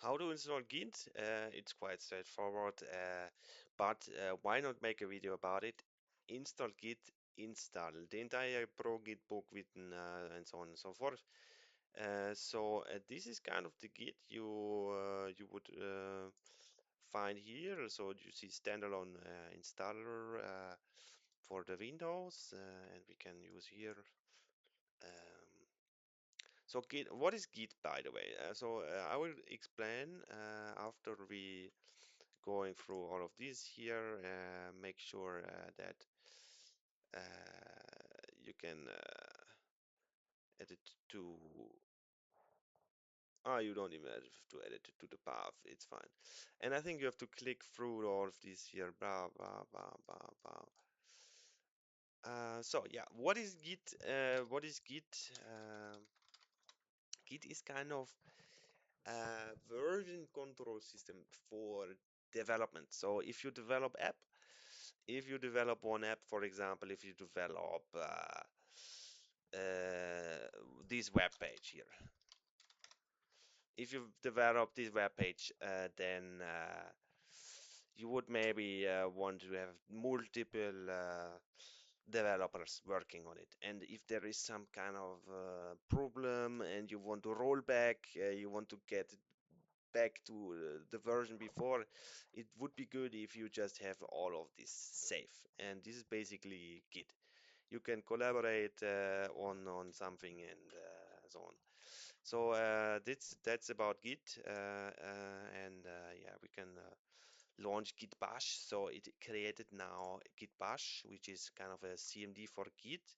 How to install Git? It's quite straightforward, but why not make a video about it? Install Git, install the entire Pro Git book written and so on and so forth. This is kind of the Git you would find here. So you see standalone installer for the Windows, and we can use here. Um, so Git, what is Git, by the way? I will explain after we going through all of this here. Make sure that you can edit to. Ah, you don't even have to edit it to the path. It's fine. And I think you have to click through all of this here. Blah blah blah blah blah. So yeah, what is Git? What is Git? Git is kind of version control system for development. So if you develop one app, for example, if you develop this web page here, if you develop this web page, then you would maybe want to have multiple developers working on it. And if there is some kind of problem and you want to roll back, you want to get back to the version before, it would be good if you just have all of this safe. And this is basically Git. You can collaborate on something and so on. So that's about Git, and yeah, we can launch Git Bash. So it created now Git Bash, which is kind of a CMD for Git.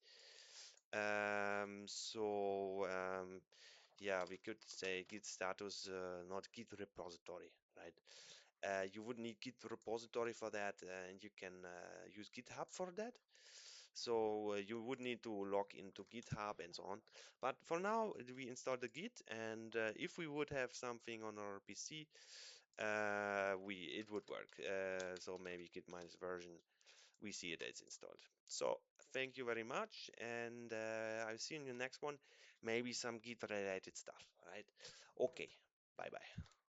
Yeah, we could say Git status, not Git repository, right? You would need Git repository for that, and you can use GitHub for that. So you would need to log into GitHub and so on. But for now, we install the Git, and if we would have something on our PC, it would work. So maybe Git minus version, we see it as installed. So thank you very much, and I'll see you in the next one. Maybe some Git related stuff, right? Okay, bye bye.